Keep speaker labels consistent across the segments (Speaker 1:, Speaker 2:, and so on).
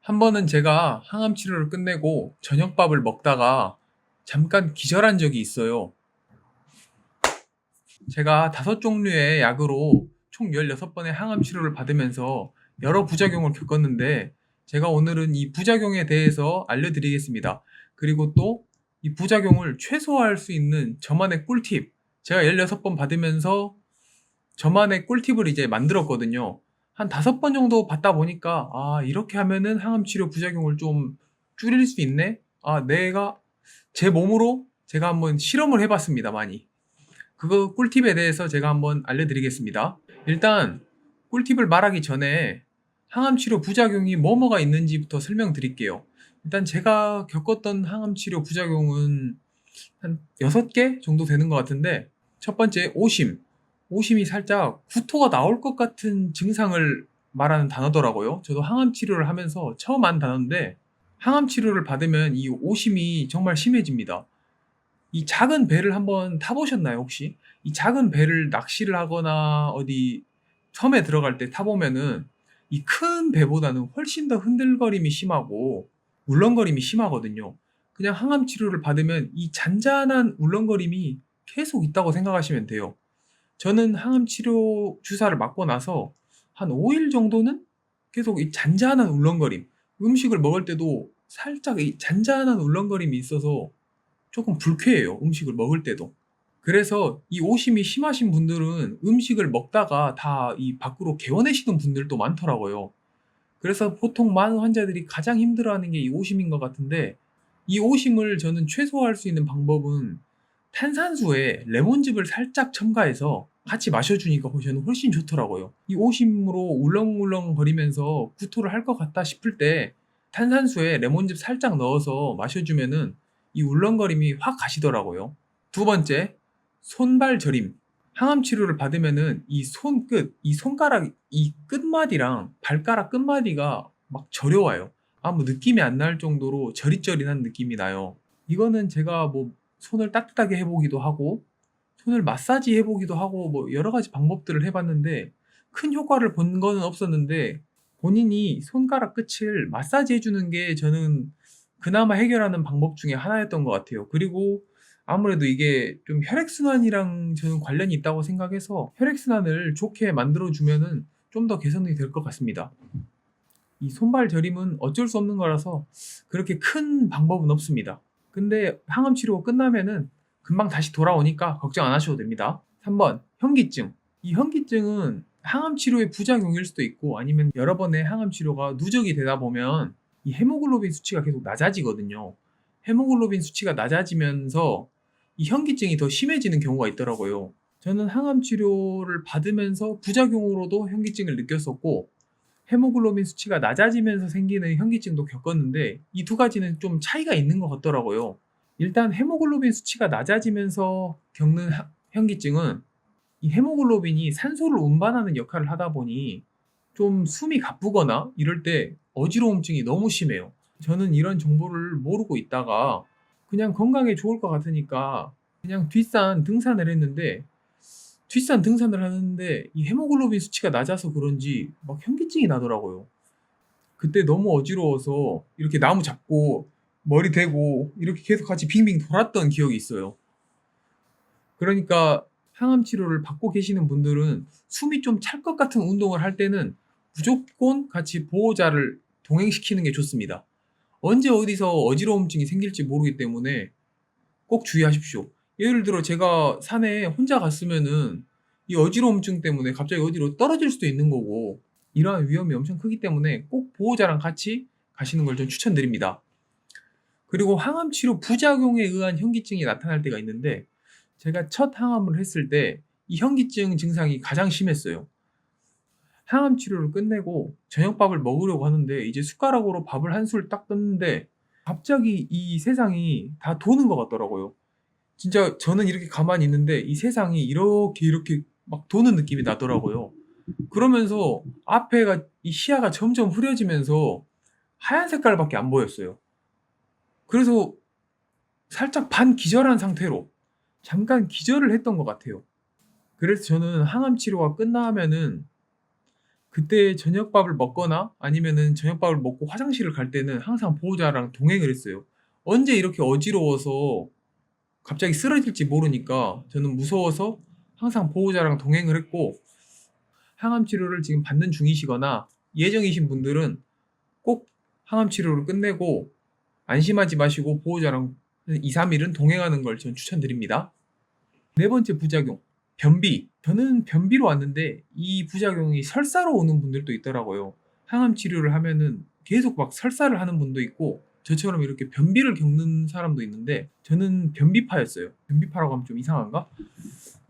Speaker 1: 한 번은 제가 항암 치료를 끝내고 저녁밥을 먹다가 잠깐 기절한 적이 있어요. 제가 5종류의 약으로 총 16번의 항암 치료를 받으면서 여러 부작용을 겪었는데 제가 오늘은 이 부작용에 대해서 알려드리겠습니다. 그리고 또 이 부작용을 최소화할 수 있는 저만의 꿀팁, 제가 16번 받으면서 저만의 꿀팁을 이제 만들었거든요. 한 5번 정도 받다 보니까 이렇게 하면은 항암 치료 부작용을 좀 줄일 수 있네. 내가 제 몸으로 제가 한번 실험을 해봤습니다. 많이. 그거 꿀팁에 대해서 제가 한번 알려드리겠습니다. 일단 꿀팁을 말하기 전에 항암 치료 부작용이 뭐뭐가 있는지부터 설명드릴게요. 일단 제가 겪었던 항암 치료 부작용은 한 6개 정도 되는 것 같은데, 첫 번째 오심. 오심이 살짝 구토가 나올 것 같은 증상을 말하는 단어더라고요. 저도 항암 치료를 하면서 처음 한 단어인데, 항암 치료를 받으면 이 오심이 정말 심해집니다. 이 작은 배를 한번 타보셨나요, 혹시? 이 작은 배를 낚시를 하거나 어디 섬에 들어갈 때 타보면은 이 큰 배보다는 훨씬 더 흔들거림이 심하고 울렁거림이 심하거든요. 그냥 항암 치료를 받으면 이 잔잔한 울렁거림이 계속 있다고 생각하시면 돼요. 저는 항암 치료 주사를 맞고 나서 한 5일 정도는 계속 이 잔잔한 울렁거림, 음식을 먹을 때도 살짝 이 잔잔한 울렁거림이 있어서 조금 불쾌해요. 음식을 먹을 때도. 그래서 이 오심이 심하신 분들은 음식을 먹다가 다 이 밖으로 개워내시는 분들도 많더라고요. 그래서 보통 많은 환자들이 가장 힘들어하는 게 이 오심인 것 같은데, 이 오심을 저는 최소화할 수 있는 방법은 탄산수에 레몬즙을 살짝 첨가해서 같이 마셔주니까 저는 훨씬 좋더라고요. 이 오심으로 울렁울렁 거리면서 구토를 할 것 같다 싶을 때 탄산수에 레몬즙 살짝 넣어서 마셔주면은 이 울렁거림이 확 가시더라고요. 두 번째, 손발 저림. 항암 치료를 받으면은 이 손끝, 이 손가락, 이 끝마디랑 발가락 끝마디가 막 저려와요. 아무 느낌이 안 날 정도로 저릿저릿한 느낌이 나요. 이거는 제가 뭐 손을 따뜻하게 해보기도 하고, 손을 마사지 해보기도 하고, 뭐 여러 가지 방법들을 해봤는데, 큰 효과를 본 거는 없었는데, 본인이 손가락 끝을 마사지 해주는 게 저는 그나마 해결하는 방법 중에 하나였던 것 같아요. 그리고 아무래도 이게 좀 혈액순환이랑 저는 관련이 있다고 생각해서 혈액순환을 좋게 만들어주면은 좀 더 개선이 될 것 같습니다. 이 손발 저림은 어쩔 수 없는 거라서 그렇게 큰 방법은 없습니다. 근데 항암 치료가 끝나면은 금방 다시 돌아오니까 걱정 안 하셔도 됩니다. 3번, 현기증. 이 현기증은 항암 치료의 부작용일 수도 있고 아니면 여러 번의 항암 치료가 누적이 되다 보면 이 헤모글로빈 수치가 계속 낮아지거든요. 헤모글로빈 수치가 낮아지면서 이 현기증이 더 심해지는 경우가 있더라고요. 저는 항암 치료를 받으면서 부작용으로도 현기증을 느꼈었고, 헤모글로빈 수치가 낮아지면서 생기는 현기증도 겪었는데 이 두 가지는 좀 차이가 있는 것 같더라고요. 일단 헤모글로빈 수치가 낮아지면서 겪는 현기증은 이 헤모글로빈이 산소를 운반하는 역할을 하다 보니 좀 숨이 가쁘거나 이럴 때 어지러움증이 너무 심해요. 저는 이런 정보를 모르고 있다가 그냥 건강에 좋을 것 같으니까 그냥 뒷산 등산을 했는데, 뒷산 등산을 하는데 이 헤모글로빈 수치가 낮아서 그런지 막 현기증이 나더라고요. 그때 너무 어지러워서 이렇게 나무 잡고 머리 대고 이렇게 계속 같이 빙빙 돌았던 기억이 있어요. 그러니까 항암 치료를 받고 계시는 분들은 숨이 좀 찰 것 같은 운동을 할 때는 무조건 같이 보호자를 동행시키는 게 좋습니다. 언제 어디서 어지러움증이 생길지 모르기 때문에 꼭 주의하십시오. 예를 들어 제가 산에 혼자 갔으면은 이 어지러움증 때문에 갑자기 어디로 떨어질 수도 있는 거고, 이러한 위험이 엄청 크기 때문에 꼭 보호자랑 같이 가시는 걸 좀 추천드립니다. 그리고 항암 치료 부작용에 의한 현기증이 나타날 때가 있는데, 제가 첫 항암을 했을 때 이 현기증 증상이 가장 심했어요. 항암 치료를 끝내고 저녁밥을 먹으려고 하는데 이제 숟가락으로 밥을 한 술 딱 떴는데 갑자기 이 세상이 다 도는 것 같더라고요. 진짜 저는 이렇게 가만히 있는데 이 세상이 이렇게 막 도는 느낌이 나더라고요. 그러면서 앞에가 이 시야가 점점 흐려지면서 하얀 색깔밖에 안 보였어요. 그래서 살짝 반 기절한 상태로 잠깐 기절을 했던 것 같아요. 그래서 저는 항암 치료가 끝나면은 그때 저녁밥을 먹거나 아니면은 저녁밥을 먹고 화장실을 갈 때는 항상 보호자랑 동행을 했어요. 언제 이렇게 어지러워서 갑자기 쓰러질지 모르니까 저는 무서워서 항상 보호자랑 동행을 했고, 항암 치료를 지금 받는 중이시거나 예정이신 분들은 꼭 항암 치료를 끝내고 안심하지 마시고 보호자랑 2, 3일은 동행하는 걸 전 추천드립니다. 네 번째 부작용, 변비. 저는 변비로 왔는데 이 부작용이 설사로 오는 분들도 있더라고요. 항암 치료를 하면은 계속 막 설사를 하는 분도 있고 저처럼 이렇게 변비를 겪는 사람도 있는데 저는 변비파였어요. 변비파라고 하면 좀 이상한가?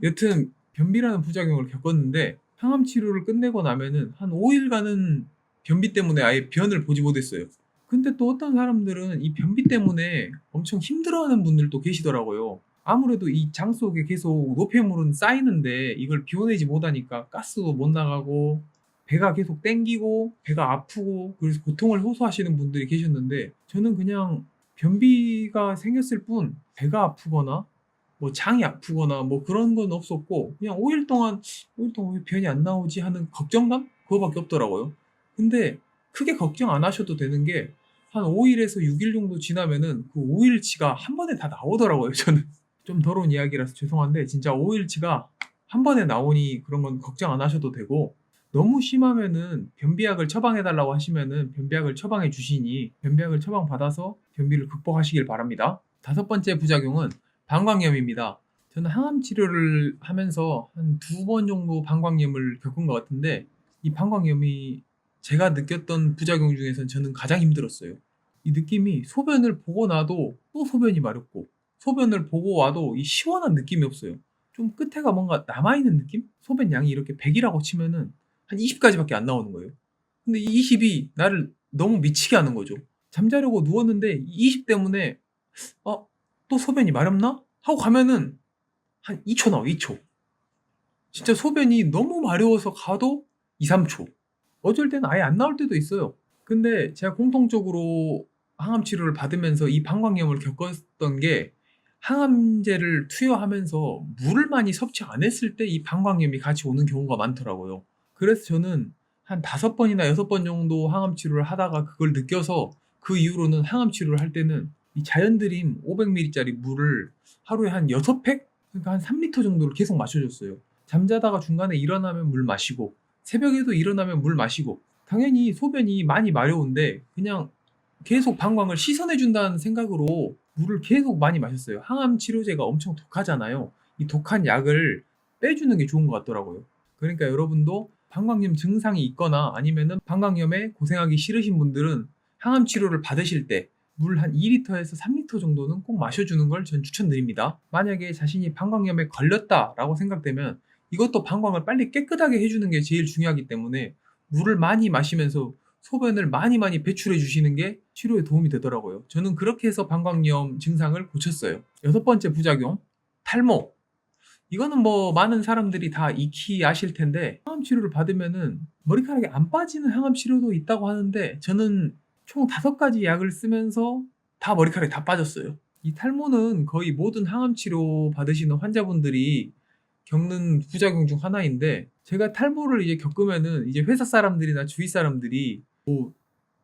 Speaker 1: 여튼 변비라는 부작용을 겪었는데 항암 치료를 끝내고 나면은 한 5일간은 변비 때문에 아예 변을 보지 못했어요. 근데 또 어떤 사람들은 이 변비 때문에 엄청 힘들어하는 분들도 계시더라고요. 아무래도 이 장 속에 계속 노폐물은 쌓이는데 이걸 비워내지 못하니까 가스도 못 나가고 배가 계속 땡기고 배가 아프고 그래서 고통을 호소하시는 분들이 계셨는데 저는 그냥 변비가 생겼을 뿐 배가 아프거나 뭐 장이 아프거나 뭐 그런 건 없었고 그냥 5일 동안 왜 변이 안 나오지 하는 걱정감? 그거밖에 없더라고요. 근데 크게 걱정 안 하셔도 되는 게 한 5일에서 6일 정도 지나면은 그 5일치가 한 번에 다 나오더라고요, 저는. 좀 더러운 이야기라서 죄송한데 진짜 5일치가 한 번에 나오니 그런 건 걱정 안 하셔도 되고, 너무 심하면은 변비약을 처방해 달라고 하시면은 변비약을 처방해 주시니 변비약을 처방받아서 변비를 극복하시길 바랍니다. 다섯 번째 부작용은 방광염입니다. 저는 항암 치료를 하면서 한 두 번 정도 방광염을 겪은 것 같은데 이 방광염이 제가 느꼈던 부작용 중에서는 저는 가장 힘들었어요. 이 느낌이 소변을 보고 나도 또 소변이 마렵고 소변을 보고 와도 이 시원한 느낌이 없어요. 좀 끝에가 뭔가 남아있는 느낌? 소변 양이 이렇게 100이라고 치면은 한 20까지밖에 안 나오는 거예요. 근데 이 20이 나를 너무 미치게 하는 거죠. 잠자려고 누웠는데 20 때문에 또 소변이 마렵나? 하고 가면은 한 2초 나와, 2초. 진짜 소변이 너무 마려워서 가도 2, 3초. 어쩔 때는 아예 안 나올 때도 있어요. 근데 제가 공통적으로 항암 치료를 받으면서 이 방광염을 겪었던 게 항암제를 투여하면서 물을 많이 섭취 안 했을 때 이 방광염이 같이 오는 경우가 많더라고요. 그래서 저는 한 5번이나 6번 정도 항암 치료를 하다가 그걸 느껴서 그 이후로는 항암 치료를 할 때는 이 자연드림 500ml짜리 물을 하루에 한 6팩? 그러니까 한 3리터 정도를 계속 마셔줬어요. 잠자다가 중간에 일어나면 물 마시고 새벽에도 일어나면 물 마시고 당연히 소변이 많이 마려운데 그냥 계속 방광을 씻어내 준다는 생각으로 물을 계속 많이 마셨어요. 항암 치료제가 엄청 독하잖아요. 이 독한 약을 빼주는 게 좋은 것 같더라고요. 그러니까 여러분도 방광염 증상이 있거나 아니면은 방광염에 고생하기 싫으신 분들은 항암 치료를 받으실 때 물 한 2리터에서 3리터 정도는 꼭 마셔주는 걸 전 추천드립니다. 만약에 자신이 방광염에 걸렸다라고 생각되면 이것도 방광을 빨리 깨끗하게 해주는 게 제일 중요하기 때문에 물을 많이 마시면서 소변을 많이 많이 배출해 주시는 게 치료에 도움이 되더라고요. 저는 그렇게 해서 방광염 증상을 고쳤어요. 여섯 번째 부작용, 탈모. 이거는 뭐 많은 사람들이 다 익히 아실 텐데 항암 치료를 받으면은 머리카락이 안 빠지는 항암 치료도 있다고 하는데 저는 총 5가지 약을 쓰면서 다 머리카락이 다 빠졌어요. 이 탈모는 거의 모든 항암 치료 받으시는 환자분들이 겪는 부작용 중 하나인데 제가 탈모를 이제 겪으면은 이제 회사 사람들이나 주위 사람들이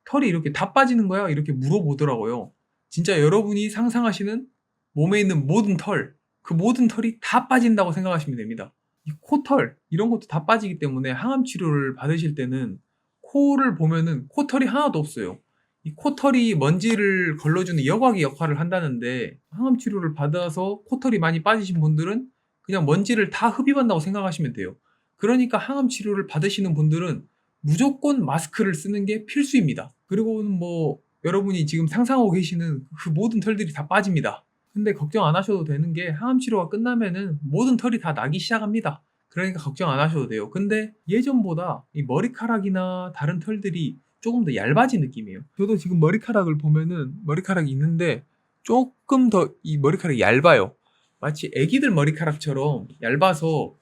Speaker 1: 털이 이렇게 다 빠지는 거야? 이렇게 물어보더라고요. 진짜 여러분이 상상하시는 몸에 있는 모든 털, 그 모든 털이 다 빠진다고 생각하시면 됩니다. 이 코털, 이런 것도 다 빠지기 때문에 항암 치료를 받으실 때는 코를 보면은 코털이 하나도 없어요. 이 코털이 먼지를 걸러주는 여과기 역할을 한다는데 항암 치료를 받아서 코털이 많이 빠지신 분들은 그냥 먼지를 다 흡입한다고 생각하시면 돼요. 그러니까 항암 치료를 받으시는 분들은 무조건 마스크를 쓰는 게 필수입니다. 그리고는 뭐 여러분이 지금 상상하고 계시는 그 모든 털들이 다 빠집니다. 근데 걱정 안 하셔도 되는 게 항암 치료가 끝나면은 모든 털이 다 나기 시작합니다. 그러니까 걱정 안 하셔도 돼요. 근데 예전보다 이 머리카락이나 다른 털들이 조금 더 얇아진 느낌이에요. 저도 지금 머리카락을 보면은 머리카락이 있는데 조금 더 이 머리카락이 얇아요. 마치 애기들 머리카락처럼 얇아서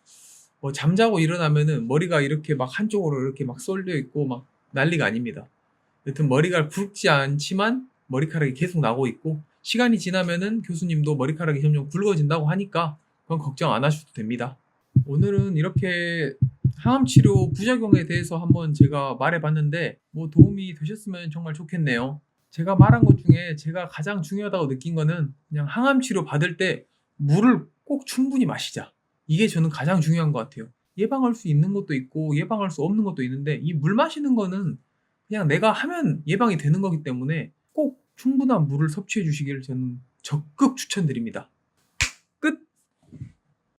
Speaker 1: 뭐 잠자고 일어나면은 머리가 이렇게 막 한쪽으로 이렇게 막 쏠려 있고 막 난리가 아닙니다. 여튼 머리가 굵지 않지만 머리카락이 계속 나고 있고 시간이 지나면은 교수님도 머리카락이 점점 굵어진다고 하니까 그건 걱정 안 하셔도 됩니다. 오늘은 이렇게 항암 치료 부작용에 대해서 한번 제가 말해 봤는데 도움이 되셨으면 정말 좋겠네요. 제가 말한 것 중에 제가 가장 중요하다고 느낀 거는 그냥 항암 치료 받을 때 물을 꼭 충분히 마시자. 이게 저는 가장 중요한 것 같아요. 예방할 수 있는 것도 있고 예방할 수 없는 것도 있는데 이 물 마시는 거는 그냥 내가 하면 예방이 되는 거기 때문에 꼭 충분한 물을 섭취해 주시기를 저는 적극 추천드립니다.